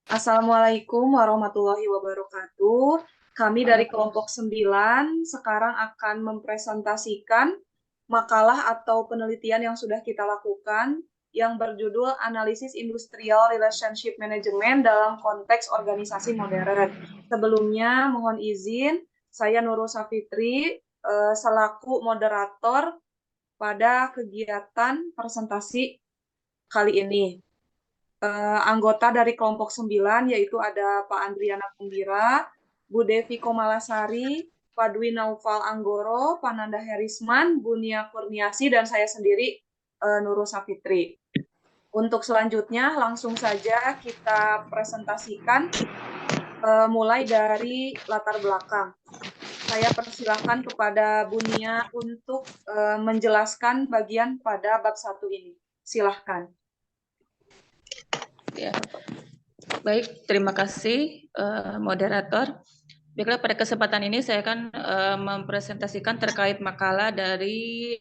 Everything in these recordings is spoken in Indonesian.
Assalamualaikum warahmatullahi wabarakatuh. Kami dari kelompok 9 sekarang akan mempresentasikan makalah atau penelitian yang sudah kita lakukan yang berjudul Analisis Industrial Relationship Management dalam Konteks Organisasi Modern. Sebelumnya mohon izin, saya Nurul Safitri selaku moderator pada kegiatan presentasi kali ini. Anggota dari kelompok 9 yaitu ada Pak Andriana Kumbira, Bu Devi Komalasari, Pak Dwi Naufal Anggoro, Pak Nanda Herisman, Bu Nia Kurniasi, dan saya sendiri Nurul Safitri. Untuk selanjutnya langsung saja kita presentasikan mulai dari latar belakang. Saya persilahkan kepada Bu Nia untuk menjelaskan bagian pada bab 1 ini. Silahkan. Ya. Baik, terima kasih moderator. Baiklah, pada kesempatan ini saya akan mempresentasikan terkait makalah dari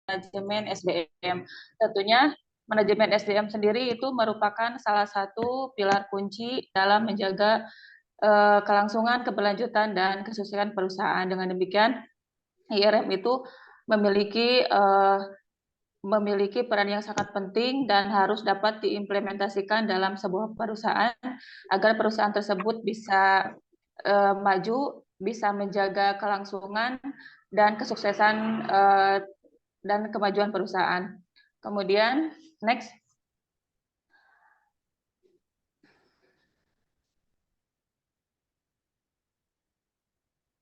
manajemen SDM. Tentunya manajemen SDM sendiri itu merupakan salah satu pilar kunci dalam menjaga kelangsungan, keberlanjutan, dan kesuksesan perusahaan. Dengan demikian, IRM itu memiliki peran yang sangat penting dan harus dapat diimplementasikan dalam sebuah perusahaan agar perusahaan tersebut bisa maju, bisa menjaga kelangsungan dan kesuksesan dan kemajuan perusahaan. Kemudian, next.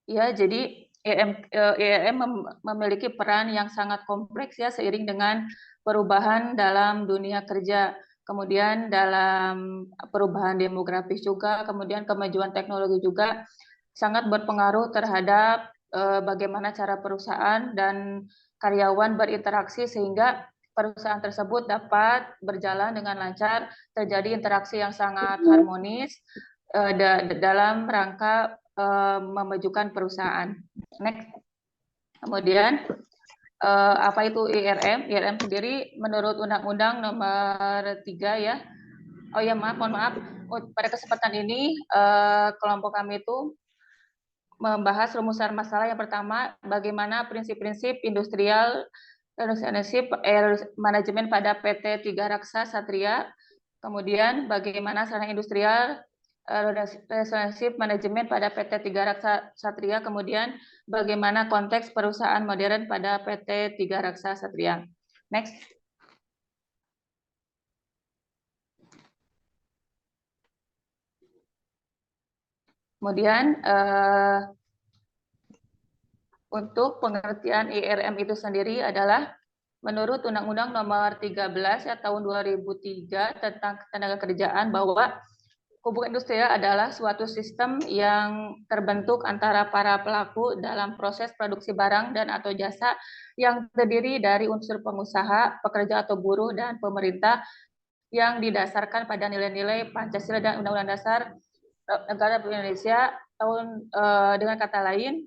Ya, jadi ERM memiliki peran yang sangat kompleks ya seiring dengan perubahan dalam dunia kerja, kemudian dalam perubahan demografis juga, kemudian kemajuan teknologi juga sangat berpengaruh terhadap bagaimana cara perusahaan dan karyawan berinteraksi sehingga perusahaan tersebut dapat berjalan dengan lancar, terjadi interaksi yang sangat harmonis dalam rangka memajukan perusahaan. Next. Kemudian apa itu IRM? IRM sendiri menurut Undang-Undang Nomor 3 ya. Oh ya, mohon maaf. Pada kesempatan ini kelompok kami itu membahas rumusan masalah yang pertama, bagaimana prinsip-prinsip industrial relationship manajemen pada PT Tiga Raksa Satria. Kemudian bagaimana sarana industrial relationship manajemen pada PT Tiga Raksa Satria. Kemudian bagaimana konteks perusahaan modern pada PT Tiga Raksa Satria. Next. Kemudian untuk pengertian IRM itu sendiri adalah menurut Undang-Undang Nomor 13 ya tahun 2003 tentang ketenaga kerjaan bahwa hubungan industrial adalah suatu sistem yang terbentuk antara para pelaku dalam proses produksi barang dan atau jasa yang terdiri dari unsur pengusaha, pekerja atau buruh, dan pemerintah yang didasarkan pada nilai-nilai Pancasila dan Undang-Undang Dasar Negara Republik Indonesia dengan kata lain,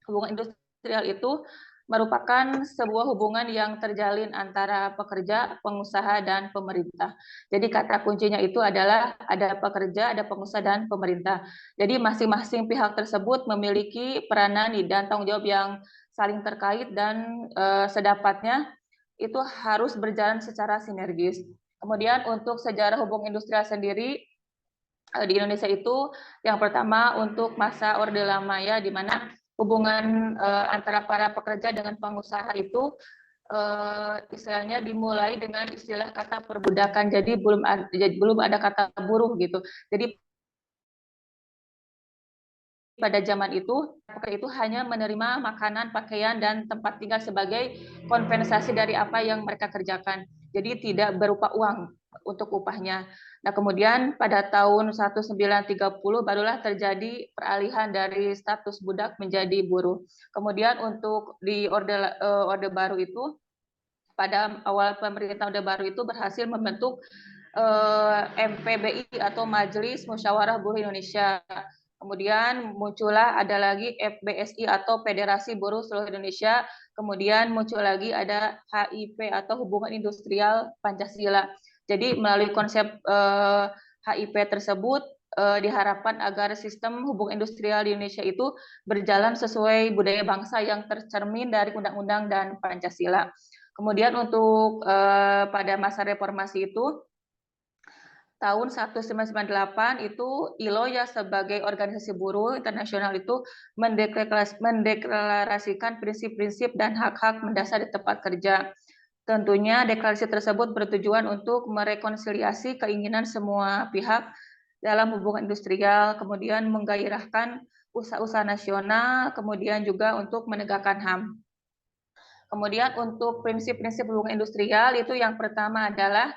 hubungan industrial itu merupakan sebuah hubungan yang terjalin antara pekerja, pengusaha, dan pemerintah. Jadi kata kuncinya itu adalah ada pekerja, ada pengusaha, dan pemerintah. Jadi masing-masing pihak tersebut memiliki peranan dan tanggung jawab yang saling terkait dan sedapatnya itu harus berjalan secara sinergis. Kemudian untuk sejarah hubungan industrial sendiri di Indonesia itu yang pertama untuk masa Orde Lama ya, di mana hubungan antara para pekerja dengan pengusaha itu istilahnya dimulai dengan istilah kata perbudakan. Jadi belum ada kata buruh gitu. Jadi pada zaman itu pekerja itu hanya menerima makanan, pakaian, dan tempat tinggal sebagai kompensasi dari apa yang mereka kerjakan. Jadi tidak berupa uang untuk upahnya. Nah, kemudian pada tahun 1930 barulah terjadi peralihan dari status budak menjadi buruh. Kemudian untuk di Orde Baru itu, pada awal pemerintah Orde Baru itu berhasil membentuk MPBI atau Majelis Musyawarah Buruh Indonesia. Kemudian muncullah ada lagi FBSI atau Federasi Buruh Seluruh Indonesia. Kemudian muncul lagi ada HIP atau Hubungan Industrial Pancasila. Jadi melalui konsep HIP tersebut diharapkan agar sistem hubungan industrial di Indonesia itu berjalan sesuai budaya bangsa yang tercermin dari Undang-Undang dan Pancasila. Kemudian untuk pada masa reformasi itu tahun 1998 itu ILO ya sebagai organisasi buruh internasional itu mendeklarasikan prinsip-prinsip dan hak-hak mendasar di tempat kerja. Tentunya deklarasi tersebut bertujuan untuk merekonsiliasi keinginan semua pihak dalam hubungan industrial, kemudian menggairahkan usaha-usaha nasional, kemudian juga untuk menegakkan HAM. Kemudian untuk prinsip-prinsip hubungan industrial itu yang pertama adalah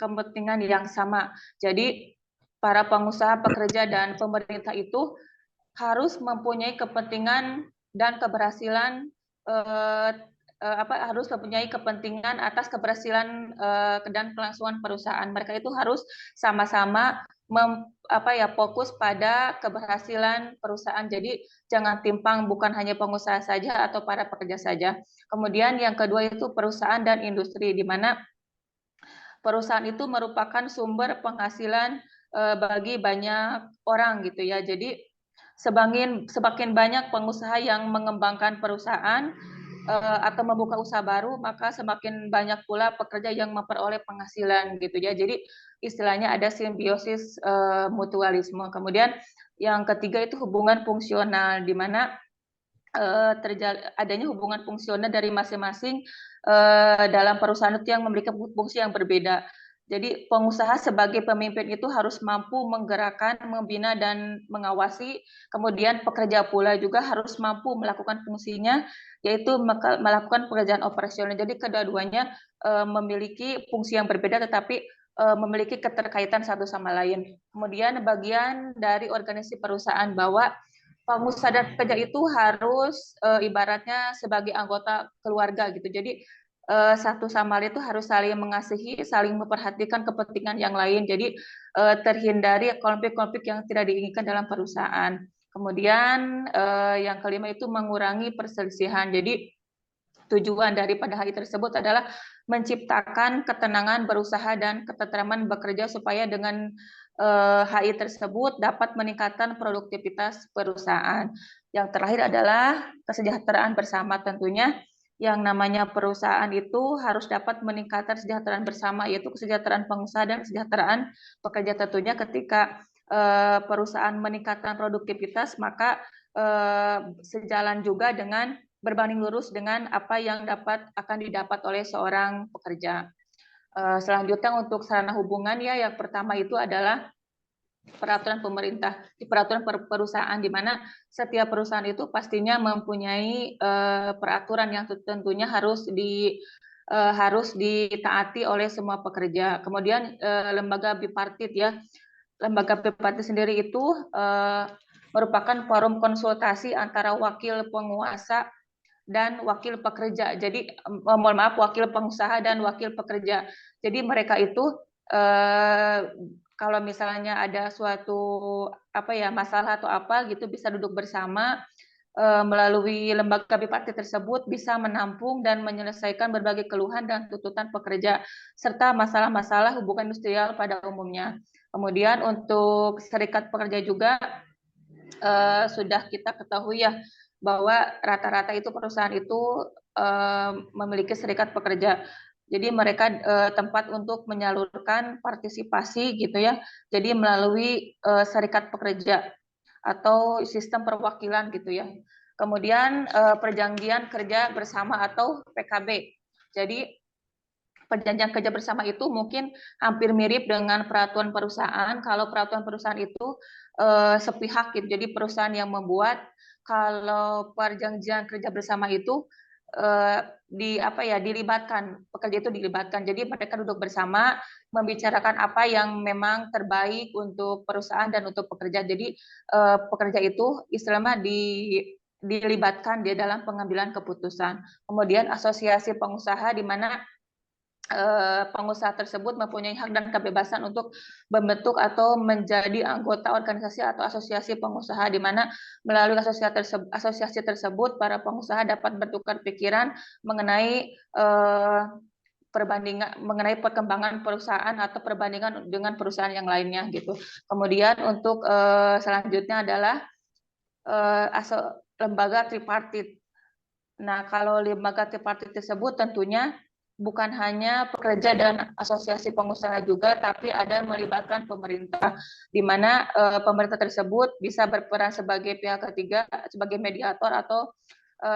kepentingan yang sama. Jadi para pengusaha, pekerja, dan pemerintah itu harus mempunyai kepentingan dan keberhasilan harus mempunyai kepentingan atas keberhasilan dan kelangsungan perusahaan. Mereka itu harus sama-sama fokus pada keberhasilan perusahaan. Jadi jangan timpang, bukan hanya pengusaha saja atau para pekerja saja. Kemudian yang kedua itu perusahaan dan industri, di mana perusahaan itu merupakan sumber penghasilan bagi banyak orang gitu ya. Jadi semakin banyak pengusaha yang mengembangkan perusahaan atau membuka usaha baru, maka semakin banyak pula pekerja yang memperoleh penghasilan gitu ya. Jadi istilahnya ada simbiosis mutualisme. Kemudian yang ketiga itu hubungan fungsional, di mana adanya hubungan fungsional dari masing-masing dalam perusahaan itu yang memiliki fungsi yang berbeda. Jadi pengusaha sebagai pemimpin itu harus mampu menggerakkan, membina, dan mengawasi. Kemudian pekerja pula juga harus mampu melakukan fungsinya, yaitu melakukan pekerjaan operasional. Jadi kedua-duanya memiliki fungsi yang berbeda, tetapi memiliki keterkaitan satu sama lain. Kemudian bagian dari organisasi perusahaan bahwa pengusaha dan pekerja itu harus ibaratnya sebagai anggota keluarga gitu. Jadi satu sama lain itu harus saling mengasihi, saling memperhatikan kepentingan yang lain. Jadi terhindari konflik-konflik yang tidak diinginkan dalam perusahaan. Kemudian yang kelima itu mengurangi perselisihan. Jadi tujuan daripada HI tersebut adalah menciptakan ketenangan berusaha dan ketentraman bekerja supaya dengan HI tersebut dapat meningkatkan produktivitas perusahaan. Yang terakhir adalah kesejahteraan bersama. Tentunya yang namanya perusahaan itu harus dapat meningkatkan kesejahteraan bersama, yaitu kesejahteraan pengusaha dan kesejahteraan pekerja. Tentunya ketika perusahaan meningkatkan produktivitas, maka sejalan juga dengan berbanding lurus dengan apa yang akan didapat oleh seorang pekerja. Selanjutnya untuk sarana hubungan ya, yang pertama itu adalah peraturan pemerintah, peraturan perusahaan, di mana setiap perusahaan itu pastinya mempunyai peraturan yang tentunya harus ditaati oleh semua pekerja. Kemudian lembaga bipartit ya, lembaga bipartit sendiri itu merupakan forum konsultasi antara wakil penguasa dan wakil pekerja. Jadi mohon maaf, wakil pengusaha dan wakil pekerja. Jadi mereka itu kalau misalnya ada suatu masalah atau apa gitu bisa duduk bersama melalui lembaga bipartit tersebut, bisa menampung dan menyelesaikan berbagai keluhan dan tuntutan pekerja serta masalah-masalah hubungan industrial pada umumnya. Kemudian untuk serikat pekerja juga sudah kita ketahui ya, bahwa rata-rata itu perusahaan itu memiliki serikat pekerja. Jadi mereka tempat untuk menyalurkan partisipasi gitu ya. Jadi melalui serikat pekerja atau sistem perwakilan gitu ya. Kemudian perjanjian kerja bersama atau PKB. Jadi perjanjian kerja bersama itu mungkin hampir mirip dengan peraturan perusahaan. Kalau peraturan perusahaan itu sepihak gitu. Jadi perusahaan yang membuat. Kalau perjanjian kerja bersama itu dilibatkan, pekerja itu dilibatkan. Jadi mereka duduk bersama membicarakan apa yang memang terbaik untuk perusahaan dan untuk pekerja. Jadi pekerja itu istilahnya dilibatkan di dalam pengambilan keputusan. Kemudian asosiasi pengusaha, di mana pengusaha tersebut mempunyai hak dan kebebasan untuk membentuk atau menjadi anggota organisasi atau asosiasi pengusaha, di mana melalui asosiasi tersebut para pengusaha dapat bertukar pikiran mengenai mengenai perkembangan perusahaan atau perbandingan dengan perusahaan yang lainnya gitu. Kemudian untuk selanjutnya adalah lembaga tripartit. Nah, kalau lembaga tripartit tersebut tentunya bukan hanya pekerja dan asosiasi pengusaha juga, tapi ada melibatkan pemerintah, di mana pemerintah tersebut bisa berperan sebagai pihak ketiga, sebagai mediator, atau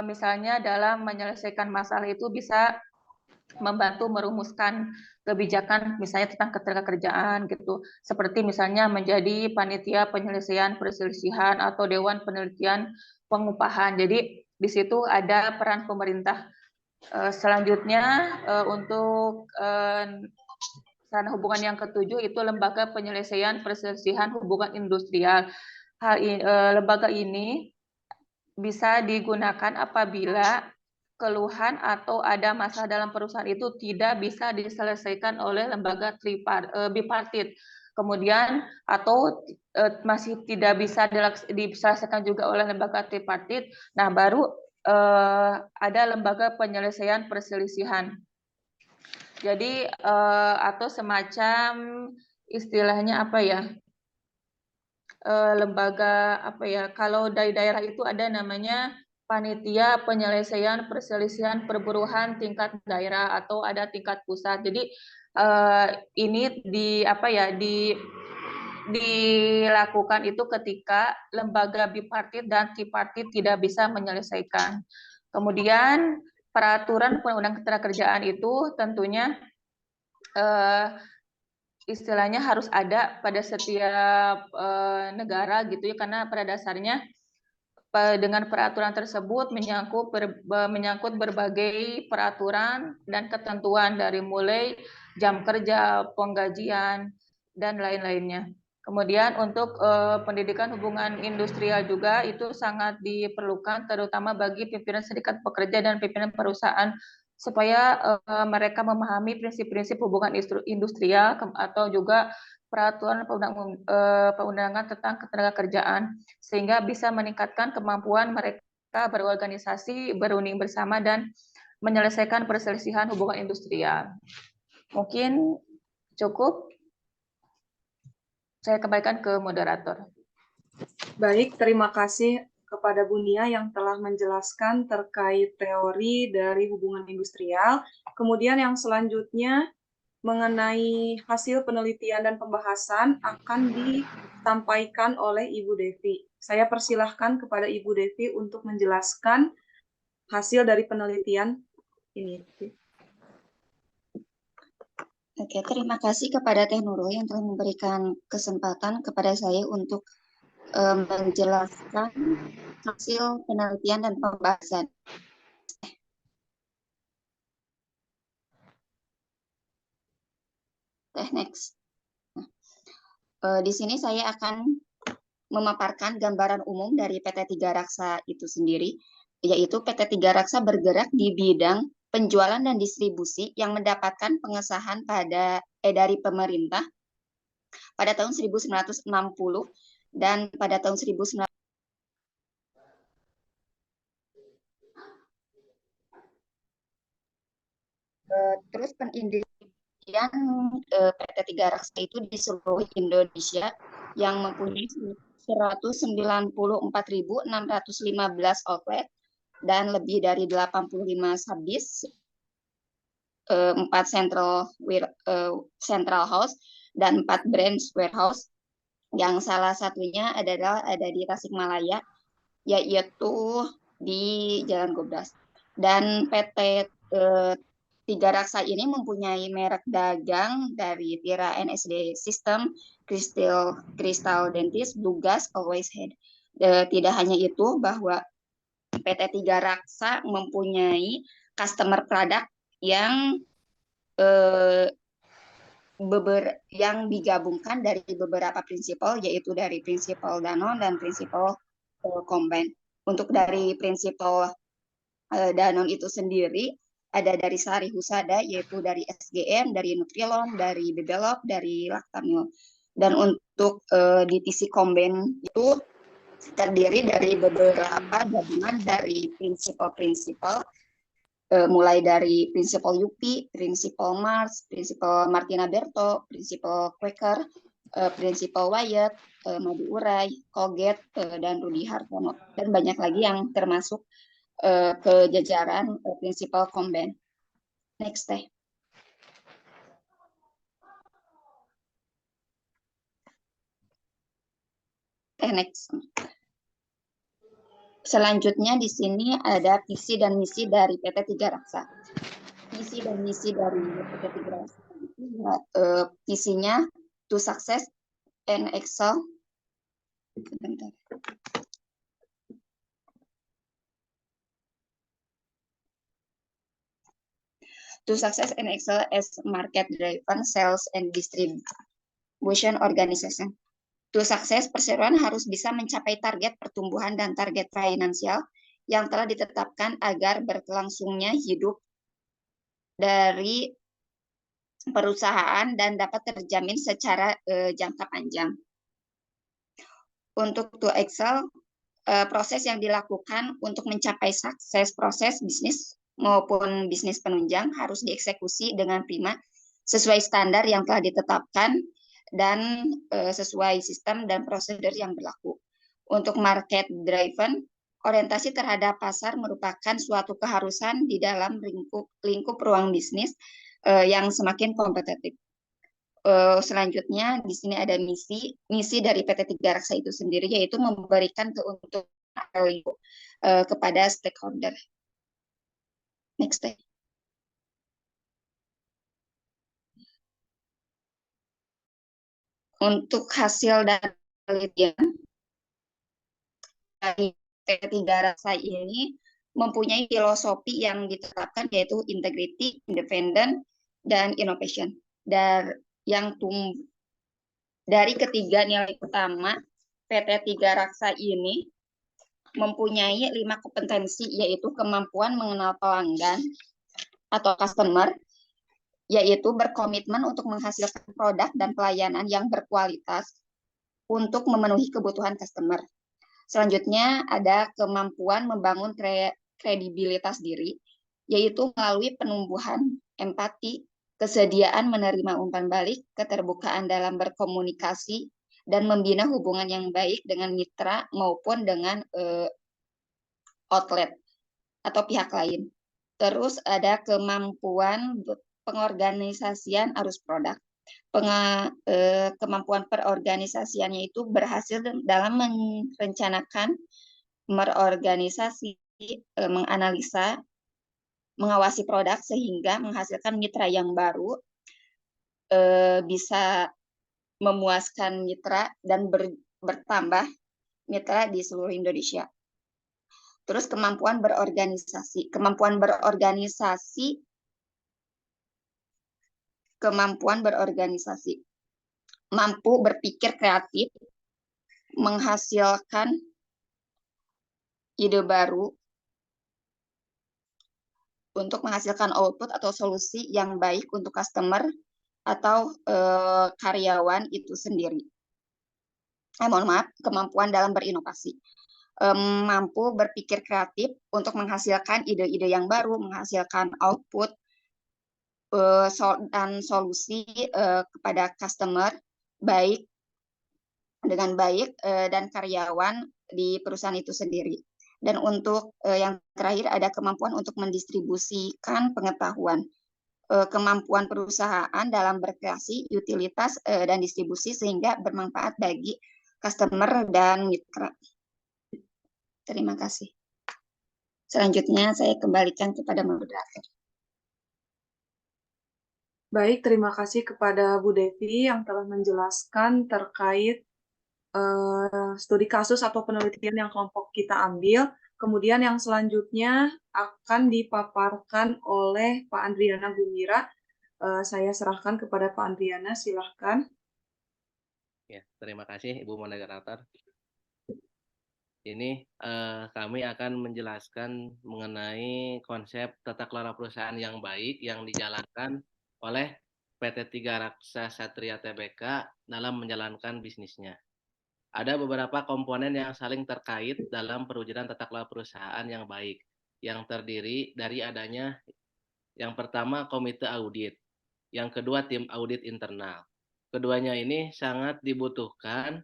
misalnya dalam menyelesaikan masalah itu bisa membantu merumuskan kebijakan misalnya tentang ketenagakerjaan gitu, seperti misalnya menjadi panitia penyelesaian perselisihan atau dewan penelitian pengupahan. Jadi di situ ada peran pemerintah. Selanjutnya untuk sarana hubungan yang ketujuh itu lembaga penyelesaian perselisihan hubungan industrial. Lembaga ini bisa digunakan apabila keluhan atau ada masalah dalam perusahaan itu tidak bisa diselesaikan oleh lembaga bipartit. Kemudian atau masih tidak bisa diselesaikan juga oleh lembaga tripartit. Nah, baru ada lembaga penyelesaian perselisihan. Jadi atau semacam istilahnya apa ya? Lembaga apa ya? Kalau dari daerah itu ada namanya panitia penyelesaian perselisihan perburuhan tingkat daerah atau ada tingkat pusat. Jadi ini dilakukan itu ketika lembaga bipartit dan tripartit tidak bisa menyelesaikan. Kemudian peraturan undang-undang ketenagakerjaan itu tentunya istilahnya harus ada pada setiap negara gitu ya, karena pada dasarnya dengan peraturan tersebut menyangkut berbagai peraturan dan ketentuan dari mulai jam kerja, penggajian, dan lain-lainnya. Kemudian untuk pendidikan hubungan industrial juga itu sangat diperlukan, terutama bagi pimpinan serikat pekerja dan pimpinan perusahaan, supaya mereka memahami prinsip-prinsip hubungan industrial atau juga peraturan perundangan tentang ketenagakerjaan, sehingga bisa meningkatkan kemampuan mereka berorganisasi, berunding bersama, dan menyelesaikan perselisihan hubungan industrial. Mungkin cukup. Saya kembalikan ke moderator. Baik, terima kasih kepada Bu Nia yang telah menjelaskan terkait teori dari hubungan industrial. Kemudian yang selanjutnya mengenai hasil penelitian dan pembahasan akan disampaikan oleh Ibu Devi. Saya persilahkan kepada Ibu Devi untuk menjelaskan hasil dari penelitian ini. Oke, terima kasih kepada Teh Nurul yang telah memberikan kesempatan kepada saya untuk menjelaskan hasil penelitian dan pembahasan. Next. Di sini saya akan memaparkan gambaran umum dari PT Tiga Raksa itu sendiri, yaitu PT Tiga Raksa bergerak di bidang penjualan dan distribusi yang mendapatkan pengesahan dari pemerintah pada tahun 1960 dan pada tahun 1990 terus penindustrian PT Tiga Raksa itu di seluruh Indonesia yang mempunyai 194.615 outlet dan lebih dari 85 subdis, 4 central house dan 4 branch warehouse, yang salah satunya adalah ada di Tasikmalaya, yaitu di Jalan Gobras. Dan PT Tiga Raksa ini mempunyai merek dagang dari Tira NSD System, Crystal Dentist, Blue Gas, Always Head. Tidak hanya itu, bahwa PT Tiga Raksa mempunyai customer product yang digabungkan dari beberapa prinsipal, yaitu dari prinsipal Danone dan prinsipal Combine. Untuk dari prinsipal Danone itu sendiri, ada dari Sari Husada, yaitu dari SGM, dari Nutrilon, dari Bebelop, dari Lactamil. Dan untuk divisi Komben itu terdiri dari beberapa gabungan dari prinsipal-prinsipal, mulai dari prinsipal UPI, prinsipal Mars, prinsipal Martina Berto, prinsipal Quaker, prinsipal Wyatt, Madu Urai, Colgate, dan Rudi Hartono. Dan banyak lagi yang termasuk ke jajaran prinsipal Komben. Next teh. Next. Selanjutnya di sini ada visi dan misi dari PT Tiga Raksa. Visi dan misi dari PT Tiga Raksa itu visinya to success and excel. Bentar. To success and excel as market-driven sales and distribution organization. To sukses, perseroan harus bisa mencapai target pertumbuhan dan target finansial yang telah ditetapkan agar berlangsungnya hidup dari perusahaan dan dapat terjamin secara jangka panjang. Untuk to excel, proses yang dilakukan untuk mencapai sukses proses bisnis maupun bisnis penunjang harus dieksekusi dengan prima sesuai standar yang telah ditetapkan dan sesuai sistem dan prosedur yang berlaku. Untuk market driven, orientasi terhadap pasar merupakan suatu keharusan di dalam lingkup ruang bisnis yang semakin kompetitif. Selanjutnya di sini ada misi dari PT Tiga Raksa itu sendiri, yaitu memberikan keuntungan value kepada stakeholder. Next slide. Untuk hasil dari penelitian dari PT Tiga Raksa ini mempunyai filosofi yang ditetapkan, yaitu integrity, independent, dan innovation. Dan yang dari ketiga nilai utama, PT Tiga Raksa ini mempunyai 5 kompetensi, yaitu kemampuan mengenal pelanggan atau customer, yaitu berkomitmen untuk menghasilkan produk dan pelayanan yang berkualitas untuk memenuhi kebutuhan customer. Selanjutnya ada kemampuan membangun kredibilitas diri, yaitu melalui penumbuhan empati, kesediaan menerima umpan balik, keterbukaan dalam berkomunikasi, dan membina hubungan yang baik dengan mitra maupun dengan outlet atau pihak lain. Terus ada kemampuan pengorganisasian arus produk. Kemampuan perorganisasiannya itu berhasil dalam merencanakan, merorganisasi, menganalisa, mengawasi produk sehingga menghasilkan mitra yang baru, bisa memuaskan mitra dan bertambah mitra di seluruh Indonesia. Terus kemampuan berorganisasi. Kemampuan berorganisasi. Mampu berpikir kreatif, menghasilkan ide baru untuk menghasilkan output atau solusi yang baik untuk customer atau karyawan itu sendiri. Mohon maaf, kemampuan dalam berinovasi. Mampu berpikir kreatif untuk menghasilkan ide-ide yang baru, menghasilkan output dan solusi kepada customer dengan baik dan karyawan di perusahaan itu sendiri. Dan untuk yang terakhir ada kemampuan untuk mendistribusikan pengetahuan. Kemampuan perusahaan dalam berkreasi, utilitas, dan distribusi sehingga bermanfaat bagi customer dan mitra. Terima kasih. Selanjutnya saya kembalikan kepada moderator. Baik, terima kasih kepada Bu Devi yang telah menjelaskan terkait studi kasus atau penelitian yang kelompok kita ambil. Kemudian yang selanjutnya akan dipaparkan oleh Pak Andriana Gumira. Saya serahkan kepada Pak Andriana, silahkan. Ya, terima kasih Ibu Moderator. Ini kami akan menjelaskan mengenai konsep tata kelola perusahaan yang baik yang dijalankan oleh PT Tiga Raksa Satria Tbk dalam menjalankan bisnisnya. Ada beberapa komponen yang saling terkait dalam perwujudan tata kelola perusahaan yang baik, yang terdiri dari adanya yang pertama komite audit, yang kedua tim audit internal. Keduanya ini sangat dibutuhkan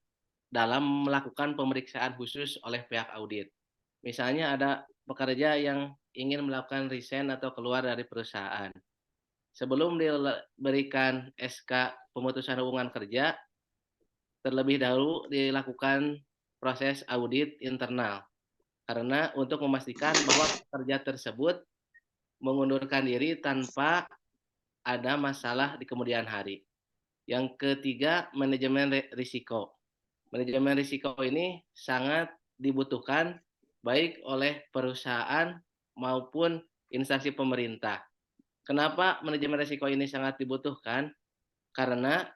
dalam melakukan pemeriksaan khusus oleh pihak audit. Misalnya ada pekerja yang ingin melakukan resign atau keluar dari perusahaan. Sebelum diberikan SK pemutusan hubungan kerja, terlebih dahulu dilakukan proses audit internal. Karena untuk memastikan bahwa pekerja tersebut mengundurkan diri tanpa ada masalah di kemudian hari. Yang ketiga, manajemen risiko. Manajemen risiko ini sangat dibutuhkan baik oleh perusahaan maupun instansi pemerintah. Kenapa manajemen risiko ini sangat dibutuhkan? Karena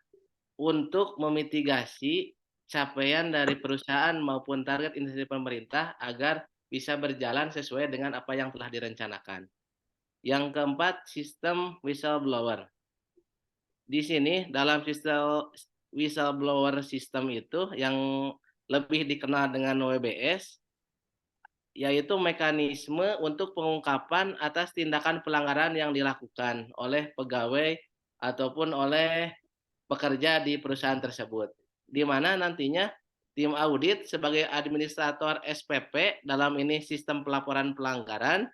untuk memitigasi capaian dari perusahaan maupun target instansi pemerintah agar bisa berjalan sesuai dengan apa yang telah direncanakan. Yang keempat, sistem whistleblower. Di sini dalam sistem whistleblower system itu yang lebih dikenal dengan WBS, yaitu mekanisme untuk pengungkapan atas tindakan pelanggaran yang dilakukan oleh pegawai ataupun oleh pekerja di perusahaan tersebut. Di mana nantinya tim audit sebagai administrator SPP dalam ini sistem pelaporan pelanggaran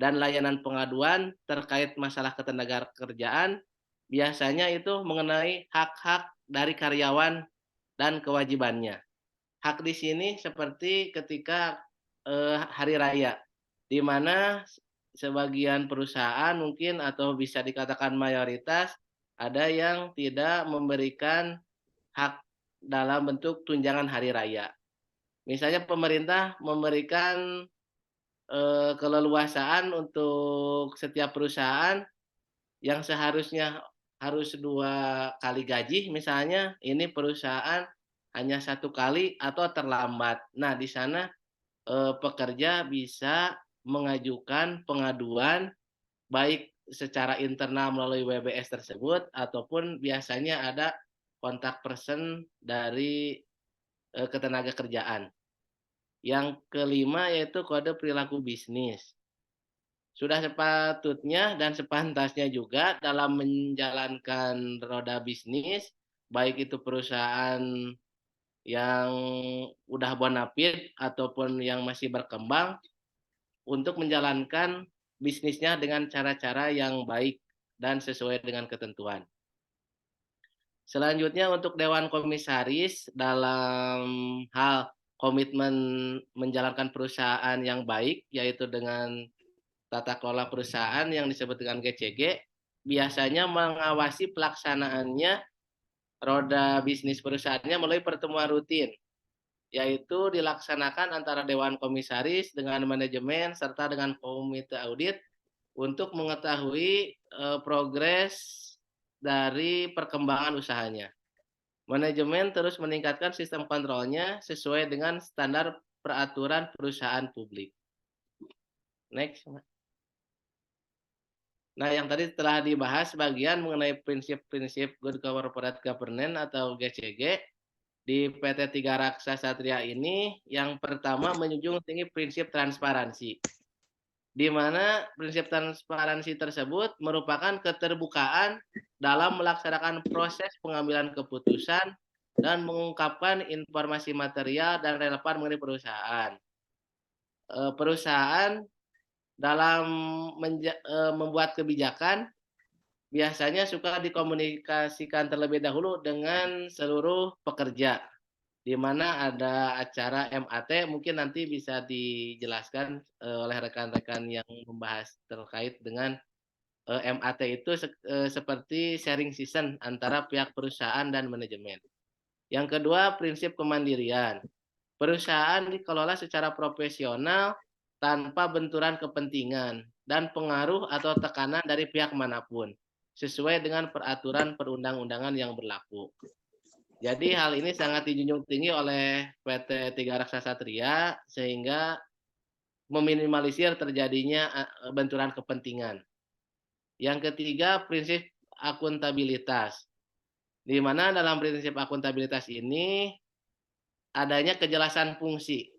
dan layanan pengaduan terkait masalah ketenagakerjaan biasanya itu mengenai hak-hak dari karyawan dan kewajibannya. Hak di sini seperti ketika hari raya, di mana sebagian perusahaan mungkin atau bisa dikatakan mayoritas ada yang tidak memberikan hak dalam bentuk tunjangan hari raya. Misalnya pemerintah memberikan keleluasaan untuk setiap perusahaan yang seharusnya harus 2 kali gaji, misalnya ini perusahaan hanya 1 kali atau terlambat. Nah, di sana pekerja bisa mengajukan pengaduan baik secara internal melalui WBS tersebut ataupun biasanya ada kontak person dari ketenagakerjaan. Yang kelima yaitu kode perilaku bisnis. Sudah sepatutnya dan sepantasnya juga dalam menjalankan roda bisnis, baik itu perusahaan yang udah bonafit ataupun yang masih berkembang, untuk menjalankan bisnisnya dengan cara-cara yang baik dan sesuai dengan ketentuan. Selanjutnya untuk Dewan Komisaris dalam hal komitmen menjalankan perusahaan yang baik, yaitu dengan tata kelola perusahaan yang disebut dengan GCG, biasanya mengawasi pelaksanaannya roda bisnis perusahaannya melalui pertemuan rutin, yaitu dilaksanakan antara Dewan Komisaris dengan manajemen serta dengan komite audit untuk mengetahui progres dari perkembangan usahanya. Manajemen terus meningkatkan sistem kontrolnya sesuai dengan standar peraturan perusahaan publik. Next. Nah, yang tadi telah dibahas bagian mengenai prinsip-prinsip Good Corporate Governance atau GCG di PT Tiga Raksa Satria ini, yang pertama menjunjung tinggi prinsip transparansi, di mana prinsip transparansi tersebut merupakan keterbukaan dalam melaksanakan proses pengambilan keputusan dan mengungkapkan informasi material dan relevan mengenai perusahaan. Perusahaan dalam membuat kebijakan biasanya suka dikomunikasikan terlebih dahulu dengan seluruh pekerja, di mana ada acara MAT, mungkin nanti bisa dijelaskan oleh rekan-rekan yang membahas terkait dengan MAT itu seperti sharing session antara pihak perusahaan dan manajemen. Yang kedua, prinsip kemandirian. Perusahaan dikelola secara profesional tanpa benturan kepentingan dan pengaruh atau tekanan dari pihak manapun, sesuai dengan peraturan perundang-undangan yang berlaku. Jadi hal ini sangat dijunjung tinggi oleh PT Tiga Raksa Satria sehingga meminimalisir terjadinya benturan kepentingan. Yang ketiga, prinsip akuntabilitas. Di mana dalam prinsip akuntabilitas ini adanya kejelasan fungsi,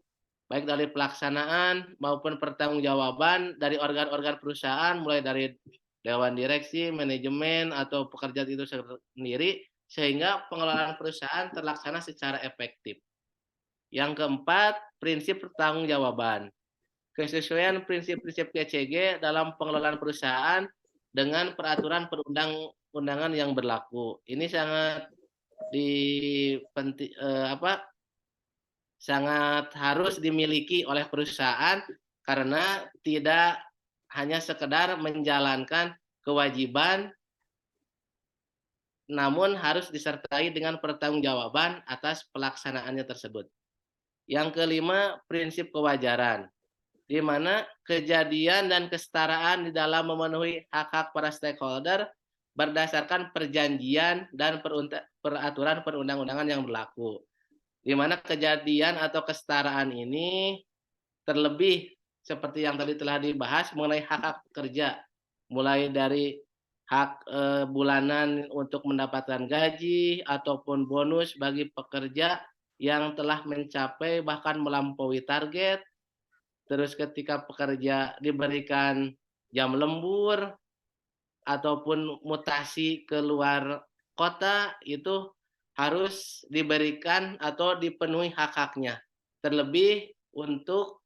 baik dari pelaksanaan maupun pertanggungjawaban dari organ-organ perusahaan, mulai dari dewan direksi, manajemen, atau pekerja itu sendiri, sehingga pengelolaan perusahaan terlaksana secara efektif. Yang keempat, prinsip pertanggungjawaban. Kesesuaian prinsip-prinsip KCG dalam pengelolaan perusahaan dengan peraturan perundang-undangan yang berlaku. Ini sangat sangat harus dimiliki oleh perusahaan karena tidak hanya sekedar menjalankan kewajiban, namun harus disertai dengan pertanggungjawaban atas pelaksanaannya tersebut. Yang kelima, prinsip kewajaran, di mana kejadian dan kesetaraan di dalam memenuhi hak-hak para stakeholder berdasarkan perjanjian dan peraturan perundang-undangan yang berlaku. Di mana kejadian atau kesetaraan ini terlebih seperti yang tadi telah dibahas mengenai hak-hak pekerja, mulai dari hak bulanan untuk mendapatkan gaji ataupun bonus bagi pekerja yang telah mencapai bahkan melampaui target. Terus ketika pekerja diberikan jam lembur ataupun mutasi ke luar kota, itu harus diberikan atau dipenuhi hak-haknya. Terlebih untuk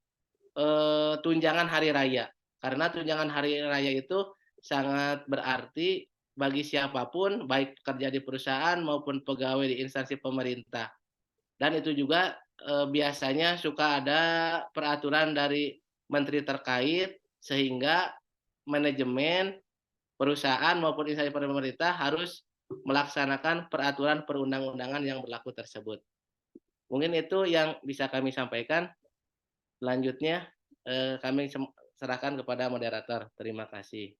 tunjangan hari raya. Karena tunjangan hari raya itu sangat berarti bagi siapapun, baik pekerja di perusahaan maupun pegawai di instansi pemerintah. Dan itu juga biasanya suka ada peraturan dari menteri terkait sehingga manajemen perusahaan maupun instansi pemerintah harus melaksanakan peraturan perundang-undangan yang berlaku tersebut. Mungkin itu yang bisa kami sampaikan. Selanjutnya kami serahkan kepada moderator. Terima kasih.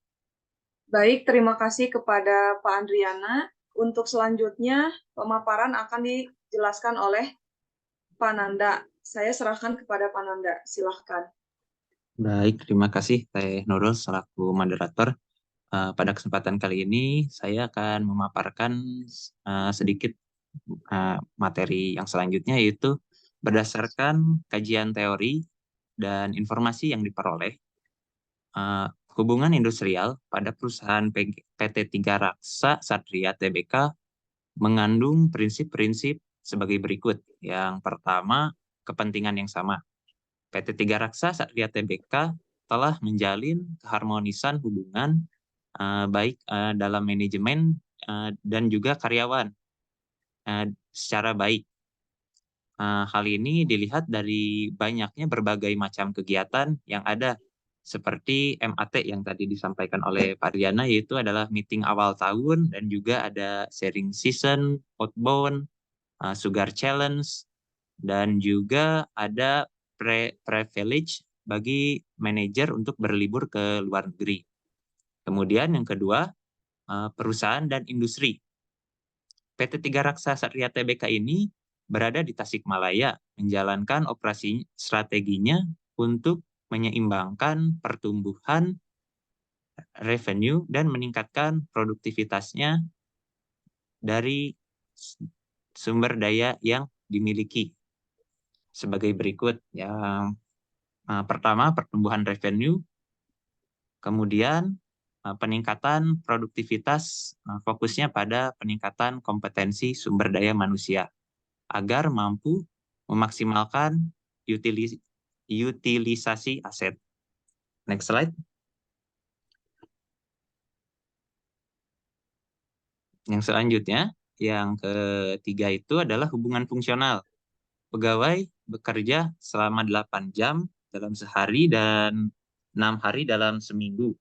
Baik, terima kasih kepada Pak Andriana. Untuk selanjutnya, pemaparan akan dijelaskan oleh Pak Nanda. Saya serahkan kepada Pak Nanda. Silahkan. Baik, terima kasih Teh Nurul selaku moderator. Pada kesempatan kali ini, saya akan memaparkan sedikit materi yang selanjutnya, yaitu berdasarkan kajian teori dan informasi yang diperoleh, hubungan industrial pada perusahaan PT Tiga Raksa Satria Tbk mengandung prinsip-prinsip sebagai berikut. Yang pertama, kepentingan yang sama. PT Tiga Raksa Satria Tbk telah menjalin keharmonisan hubungan baik dalam manajemen dan juga karyawan secara baik. Hal ini dilihat dari banyaknya berbagai macam kegiatan yang ada, seperti MAT yang tadi disampaikan oleh Pak Diana, yaitu adalah meeting awal tahun, dan juga ada sharing season, outbound, sugar challenge, dan juga ada privilege bagi manajer untuk berlibur ke luar negeri. Kemudian yang kedua, perusahaan dan industri. PT Tiga Raksa Satria Tbk ini berada di Tasikmalaya, menjalankan operasi strateginya untuk menyeimbangkan pertumbuhan revenue dan meningkatkan produktivitasnya dari sumber daya yang dimiliki. Sebagai berikut, yang pertama pertumbuhan revenue, kemudian peningkatan produktivitas, fokusnya pada peningkatan kompetensi sumber daya manusia agar mampu memaksimalkan utilisasi aset. Next slide. Yang selanjutnya, yang ketiga itu adalah hubungan fungsional. Pegawai bekerja selama 8 jam dalam sehari dan 6 hari dalam seminggu.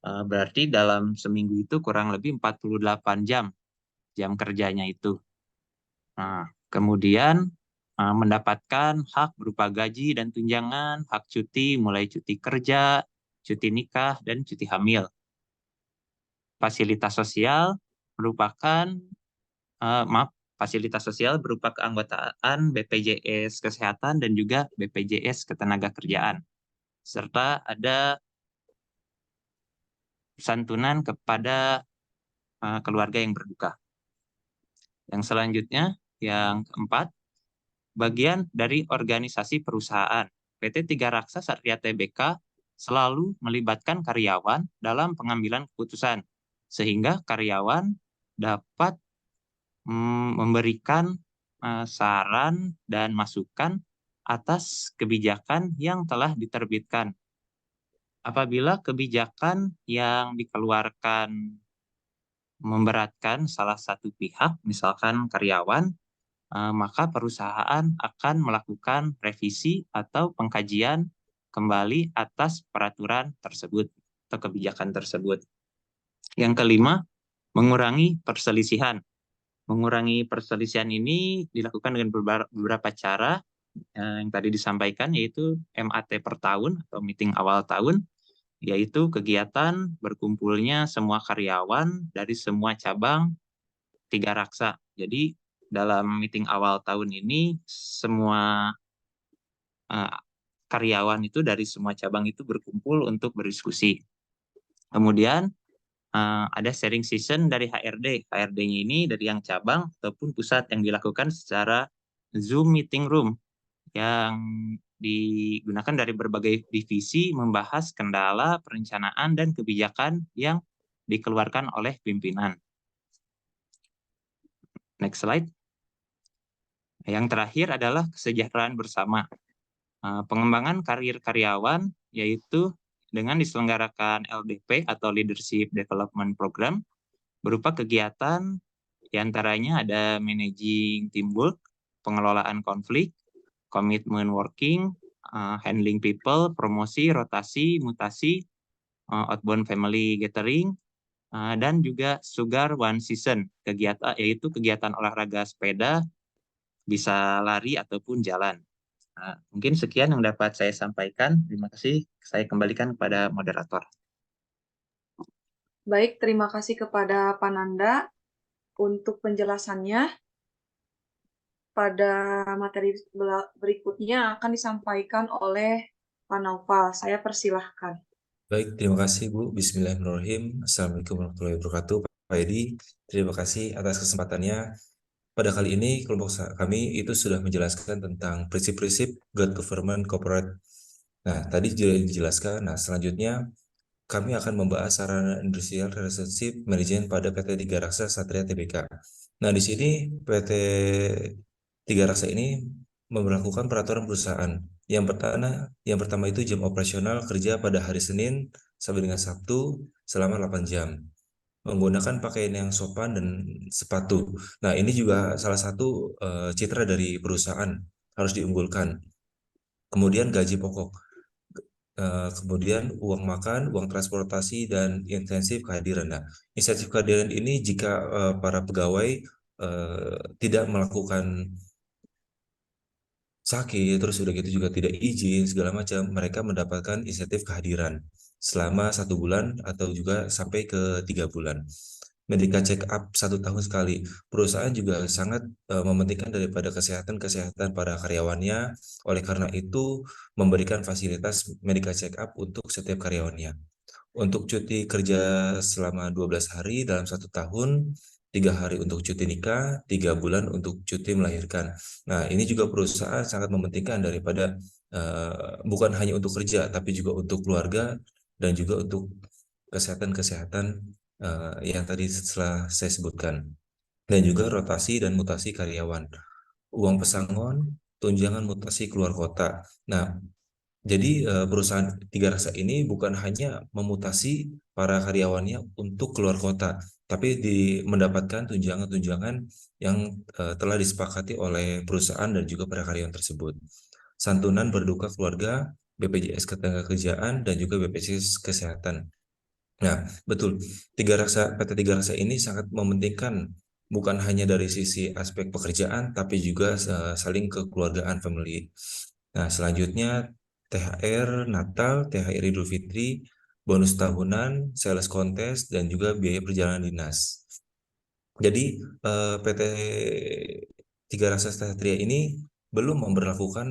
Berarti dalam seminggu itu kurang lebih 48 jam kerjanya itu. Kemudian mendapatkan hak berupa gaji dan tunjangan, hak cuti mulai cuti kerja, cuti nikah, dan cuti hamil. Fasilitas sosial merupakan fasilitas sosial berupa keanggotaan BPJS Kesehatan dan juga BPJS Ketenagakerjaan. Serta ada santunan kepada keluarga yang berduka. Yang selanjutnya, yang keempat, bagian dari organisasi perusahaan. PT Tiga Raksa Satria Tbk selalu melibatkan karyawan dalam pengambilan keputusan, sehingga karyawan dapat memberikan saran dan masukan atas kebijakan yang telah diterbitkan. Apabila kebijakan yang dikeluarkan memberatkan salah satu pihak, misalkan karyawan, maka perusahaan akan melakukan revisi atau pengkajian kembali atas peraturan tersebut atau kebijakan tersebut. Yang kelima, mengurangi perselisihan. Mengurangi perselisihan ini dilakukan dengan beberapa cara yang tadi disampaikan, yaitu MAT per tahun atau meeting awal tahun, yaitu kegiatan berkumpulnya semua karyawan dari semua cabang Tiga Raksa. Jadi dalam meeting awal tahun ini semua karyawan itu dari semua cabang itu berkumpul untuk berdiskusi. Kemudian ada sharing session dari HRD. HRD-nya ini dari yang cabang ataupun pusat yang dilakukan secara Zoom meeting room yang digunakan dari berbagai divisi membahas kendala, perencanaan, dan kebijakan yang dikeluarkan oleh pimpinan. Next slide. Yang terakhir adalah kesejahteraan bersama. Pengembangan karir karyawan, yaitu dengan diselenggarakan LDP atau Leadership Development Program, berupa kegiatan diantaranya ada managing teamwork, pengelolaan konflik, commitment working, handling people, promosi, rotasi, mutasi, outbound family gathering, dan juga Sugar One Season, yaitu kegiatan olahraga sepeda, bisa lari ataupun jalan. Mungkin sekian yang dapat saya sampaikan. Terima kasih. Saya kembalikan kepada moderator. Baik, terima kasih kepada Pananda untuk penjelasannya. Pada materi berikutnya akan disampaikan oleh Pak Naufal. Saya persilahkan. Baik, terima kasih Bu. Bismillahirrahmanirrahim. Assalamualaikum warahmatullahi wabarakatuh. Pak Edi, terima kasih atas kesempatannya. Pada kali ini, kelompok kami itu sudah menjelaskan tentang prinsip-prinsip good government corporate. Nah, tadi sudah dijelaskan. Nah, selanjutnya kami akan membahas sarana industrial relationship management pada PT Tiga Raksa Satria Tbk. Nah, di sini PT Tiga Raksa ini memberlakukan peraturan perusahaan. Yang pertama itu jam operasional kerja pada hari Senin sampai dengan Sabtu selama 8 jam. Menggunakan pakaian yang sopan dan sepatu. Nah, ini juga salah satu citra dari perusahaan harus diunggulkan. Kemudian gaji pokok. Kemudian uang makan, uang transportasi, dan insentif kehadiran. Nah, insentif kehadiran ini jika para pegawai tidak melakukan sakit, terus udah gitu juga tidak izin, segala macam, mereka mendapatkan insentif kehadiran selama 1 bulan atau juga sampai ke 3 bulan. Medical check up 1 tahun sekali. Perusahaan juga sangat mementingkan daripada kesehatan para karyawannya. Oleh karena itu memberikan fasilitas medical check up untuk setiap karyawannya. Untuk cuti kerja selama 12 hari dalam 1 tahun, 3 hari untuk cuti nikah, 3 bulan untuk cuti melahirkan. Nah, ini juga perusahaan sangat mementingkan daripada bukan hanya untuk kerja, tapi juga untuk keluarga dan juga untuk kesehatan yang tadi setelah saya sebutkan. Dan juga rotasi dan mutasi karyawan. Uang pesangon, tunjangan mutasi keluar kota. Nah, jadi perusahaan Tiga Raksa ini bukan hanya memutasi para karyawannya untuk keluar kota, tapi mendapatkan tunjangan-tunjangan yang telah disepakati oleh perusahaan dan juga para karyawan tersebut. Santunan berduka keluarga, BPJS Ketenagakerjaan, dan juga BPJS Kesehatan. Nah, betul. PT Tiga Raksa ini sangat mementingkan bukan hanya dari sisi aspek pekerjaan, tapi juga saling kekeluargaan family. Nah, selanjutnya THR Natal, THR Idul Fitri, bonus tahunan, sales kontes, dan juga biaya perjalanan dinas. Jadi PT Tiga Raksa Satria ini belum memberlakukan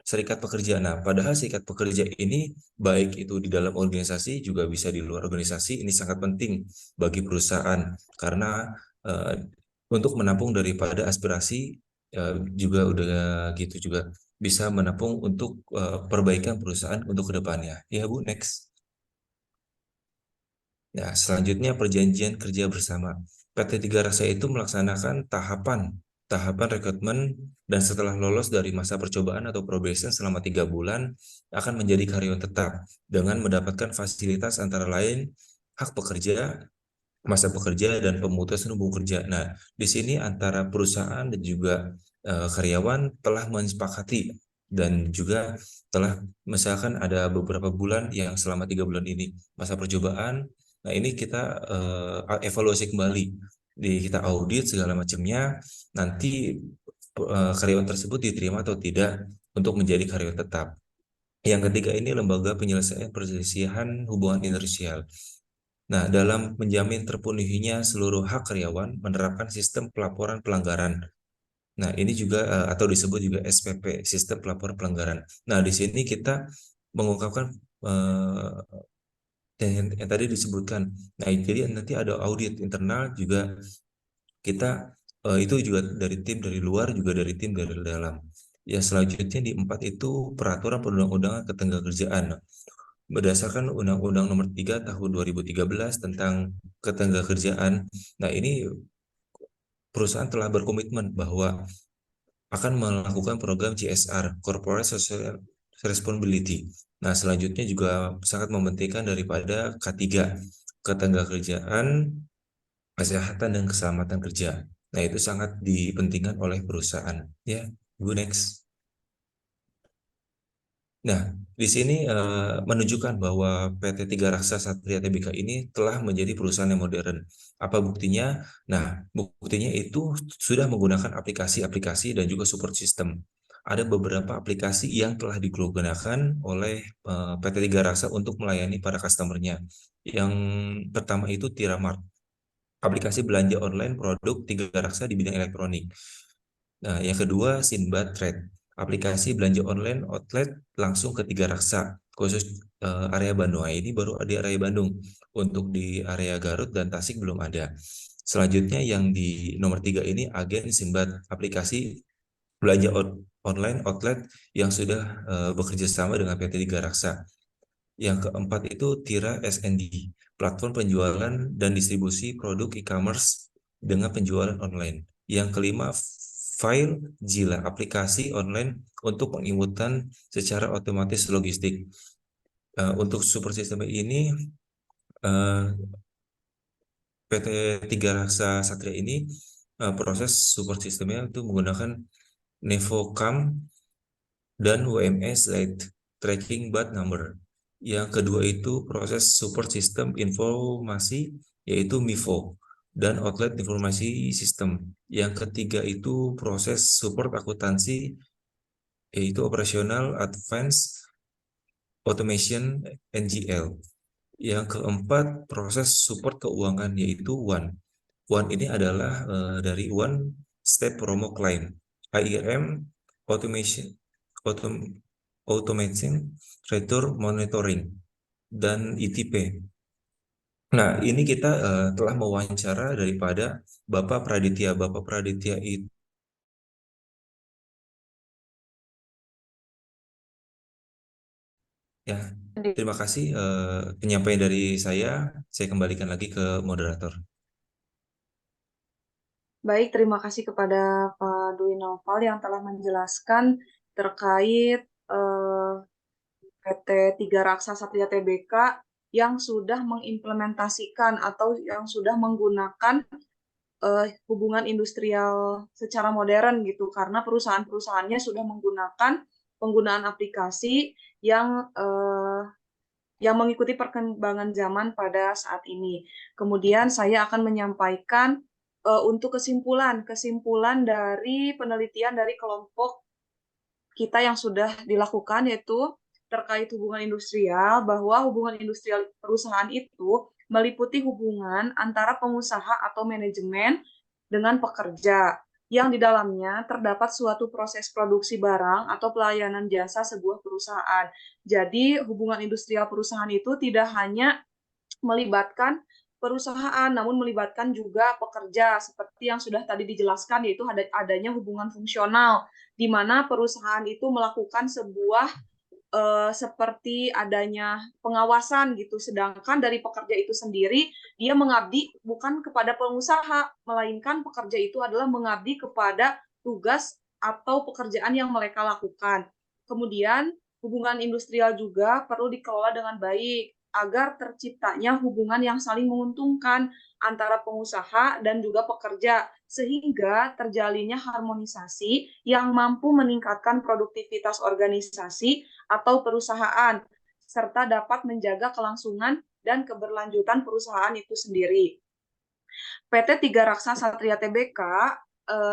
serikat pekerja. Nah, padahal serikat pekerja ini baik itu di dalam organisasi juga bisa di luar organisasi, ini sangat penting bagi perusahaan karena eh, untuk menampung daripada aspirasi juga udah gitu juga bisa menampung untuk perbaikan perusahaan untuk kedepannya. Ya Bu, next. Nah, selanjutnya perjanjian kerja bersama. PT Tiga Rasa itu melaksanakan tahapan rekrutmen dan setelah lolos dari masa percobaan atau probation selama 3 bulan akan menjadi karyawan tetap dengan mendapatkan fasilitas antara lain hak pekerja, masa pekerja dan pemutusan hubungan kerja. Nah, di sini antara perusahaan dan juga karyawan telah menyepakati dan juga telah misalkan ada beberapa bulan yang selama 3 bulan ini masa percobaan. Nah, ini kita evaluasi kembali, kita audit segala macamnya. Nanti karyawan tersebut diterima atau tidak untuk menjadi karyawan tetap. Yang ketiga ini lembaga penyelesaian perselisihan hubungan industrial. Nah, dalam menjamin terpenuhinya seluruh hak karyawan, menerapkan sistem pelaporan pelanggaran. Nah, ini juga atau disebut juga SPP, sistem pelaporan pelanggaran. Nah, di sini kita mengungkapkan yang tadi disebutkan. Nah, jadi nanti ada audit internal juga kita itu juga dari tim dari luar juga dari tim dari dalam. Ya, selanjutnya di 4 itu peraturan perundang-undangan ketenagakerjaan. Berdasarkan Undang-Undang Nomor 3 Tahun 2013 tentang ketenagakerjaan. Nah, ini perusahaan telah berkomitmen bahwa akan melakukan program CSR, Corporate Social Responsibility. Nah, selanjutnya juga sangat mementingkan daripada K3, ketenagakerjaan, kesehatan dan keselamatan kerja. Nah, itu sangat dipentingkan oleh perusahaan. Ya, go next. Nah, di sini menunjukkan bahwa PT Tiga Raksa Satria Tbk ini telah menjadi perusahaan yang modern. Apa buktinya? Nah, buktinya itu sudah menggunakan aplikasi-aplikasi dan juga support system. Ada beberapa aplikasi yang telah digunakan oleh PT Tiga Raksa untuk melayani para customernya. Yang pertama itu Tiramart, aplikasi belanja online produk Tiga Raksa di bidang elektronik. Nah, yang kedua Sinbad Trade, aplikasi belanja online outlet langsung ke Tiga Raksa, khusus area Bandung. Nah, ini baru di area Bandung. Untuk di area Garut dan Tasik belum ada. Selanjutnya yang di nomor 3 ini agen Sinbad, aplikasi belanja online outlet yang sudah bekerja sama dengan PT Tiga Raksa. Yang keempat itu Tira SND, platform penjualan dan distribusi produk e-commerce dengan penjualan online. Yang kelima, FileZilla, aplikasi online untuk penginputan secara otomatis logistik. Untuk super sistem ini, PT Tiga Raksa Satria ini proses super sistemnya itu menggunakan Nevocam dan WMS Lite Tracking Bad Number. Yang kedua itu proses support sistem informasi yaitu MIFO dan outlet informasi sistem. Yang ketiga itu proses support akuntansi yaitu operational advanced automation NGL. Yang keempat proses support keuangan yaitu ONE. ONE ini adalah dari One Step Promo Claim, IRM Automation Automation Return Monitoring, dan ITP. Nah, ini kita telah mewawancara daripada Bapak Praditya. Bapak Praditya itu ya, terima kasih penyampaian dari saya. Saya kembalikan lagi ke moderator. Baik, terima kasih kepada Pak Dwi Naufal yang telah menjelaskan terkait PT Tiga Raksa Satria Tbk yang sudah mengimplementasikan atau yang sudah menggunakan hubungan industrial secara modern gitu, karena perusahaan-perusahaannya sudah menggunakan penggunaan aplikasi yang mengikuti perkembangan zaman pada saat ini. Kemudian saya akan menyampaikan untuk kesimpulan dari penelitian dari kelompok kita yang sudah dilakukan, yaitu terkait hubungan industrial, bahwa hubungan industrial perusahaan itu meliputi hubungan antara pengusaha atau manajemen dengan pekerja, yang di dalamnya terdapat suatu proses produksi barang atau pelayanan jasa sebuah perusahaan. Jadi, hubungan industrial perusahaan itu tidak hanya melibatkan perusahaan, namun melibatkan juga pekerja, seperti yang sudah tadi dijelaskan, yaitu adanya hubungan fungsional, di mana perusahaan itu melakukan sebuah seperti adanya pengawasan gitu, sedangkan dari pekerja itu sendiri dia mengabdi bukan kepada pengusaha, melainkan pekerja itu adalah mengabdi kepada tugas atau pekerjaan yang mereka lakukan. Kemudian hubungan industrial juga perlu dikelola dengan baik agar terciptanya hubungan yang saling menguntungkan antara pengusaha dan juga pekerja, sehingga terjalinnya harmonisasi yang mampu meningkatkan produktivitas organisasi atau perusahaan, serta dapat menjaga kelangsungan dan keberlanjutan perusahaan itu sendiri. PT Tiga Raksa Satria Tbk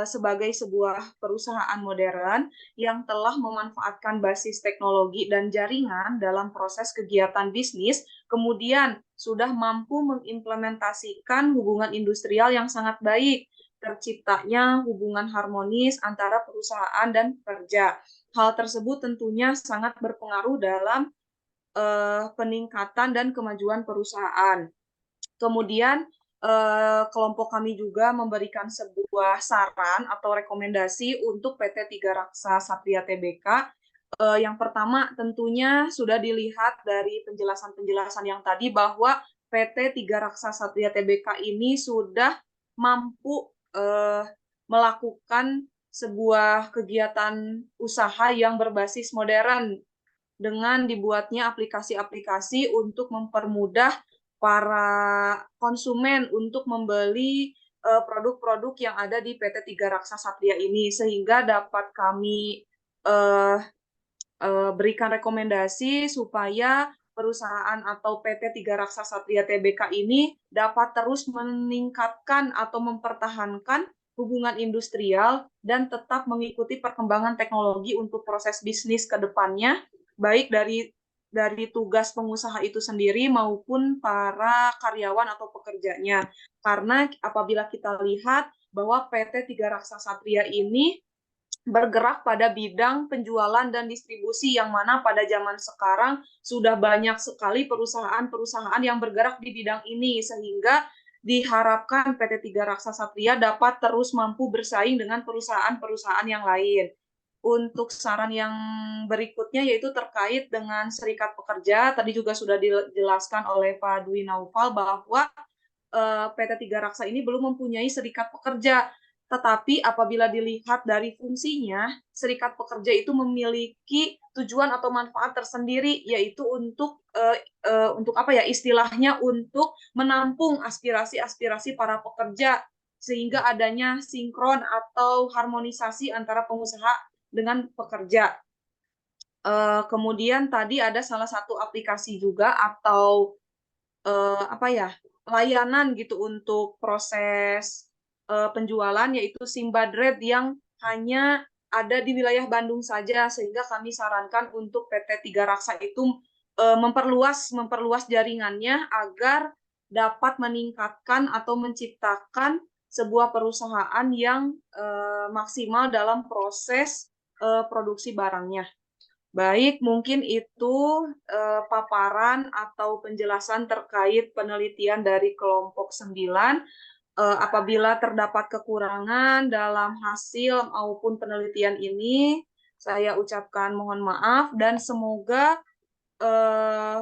sebagai sebuah perusahaan modern yang telah memanfaatkan basis teknologi dan jaringan dalam proses kegiatan bisnis, kemudian sudah mampu mengimplementasikan hubungan industrial yang sangat baik, terciptanya hubungan harmonis antara perusahaan dan pekerja. Hal tersebut tentunya sangat berpengaruh dalam peningkatan dan kemajuan perusahaan. Kemudian kelompok kami juga memberikan sebuah saran atau rekomendasi untuk PT Tiga Raksa Satria Tbk. Yang pertama tentunya sudah dilihat dari penjelasan-penjelasan yang tadi bahwa PT Tiga Raksa Satria Tbk ini sudah mampu melakukan sebuah kegiatan usaha yang berbasis modern dengan dibuatnya aplikasi-aplikasi untuk mempermudah para konsumen untuk membeli produk-produk yang ada di PT Tiga Raksa Satria ini, sehingga dapat kami berikan rekomendasi supaya perusahaan atau PT Tiga Raksa Satria Tbk ini dapat terus meningkatkan atau mempertahankan hubungan industrial dan tetap mengikuti perkembangan teknologi untuk proses bisnis ke depannya, baik dari tugas pengusaha itu sendiri maupun para karyawan atau pekerjanya. Karena apabila kita lihat bahwa PT Tiga Raksa Satria ini bergerak pada bidang penjualan dan distribusi, yang mana pada zaman sekarang sudah banyak sekali perusahaan-perusahaan yang bergerak di bidang ini, sehingga diharapkan PT Tiga Raksa Satria dapat terus mampu bersaing dengan perusahaan-perusahaan yang lain. Untuk saran yang berikutnya yaitu terkait dengan serikat pekerja, tadi juga sudah dijelaskan oleh Pak Dwi Naufal bahwa PT Tiga Raksa ini belum mempunyai serikat pekerja. Tetapi apabila dilihat dari fungsinya, serikat pekerja itu memiliki tujuan atau manfaat tersendiri, yaitu untuk apa ya, istilahnya untuk menampung aspirasi-aspirasi para pekerja, sehingga adanya sinkron atau harmonisasi antara pengusaha dengan pekerja. Kemudian tadi ada salah satu aplikasi juga atau apa ya, layanan gitu untuk proses penjualan, yaitu Simbadred yang hanya ada di wilayah Bandung saja, sehingga kami sarankan untuk PT Tiga Raksa itu memperluas jaringannya agar dapat meningkatkan atau menciptakan sebuah perusahaan yang maksimal dalam proses produksi barangnya. Baik, mungkin itu paparan atau penjelasan terkait penelitian dari kelompok 9. Apabila terdapat kekurangan dalam hasil maupun penelitian ini, saya ucapkan mohon maaf, dan semoga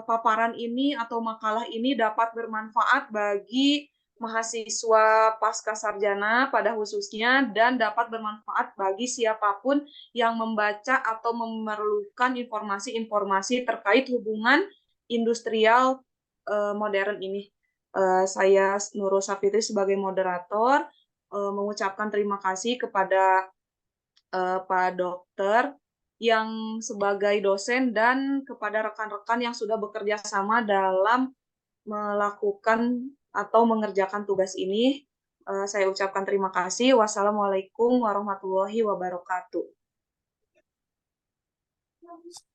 paparan ini atau makalah ini dapat bermanfaat bagi mahasiswa pasca sarjana pada khususnya, dan dapat bermanfaat bagi siapapun yang membaca atau memerlukan informasi-informasi terkait hubungan industrial modern ini. Saya Nurul Safitri sebagai moderator mengucapkan terima kasih kepada Pak Dokter yang sebagai dosen dan kepada rekan-rekan yang sudah bekerja sama dalam melakukan atau mengerjakan tugas ini. Saya ucapkan terima kasih. Wassalamualaikum warahmatullahi wabarakatuh.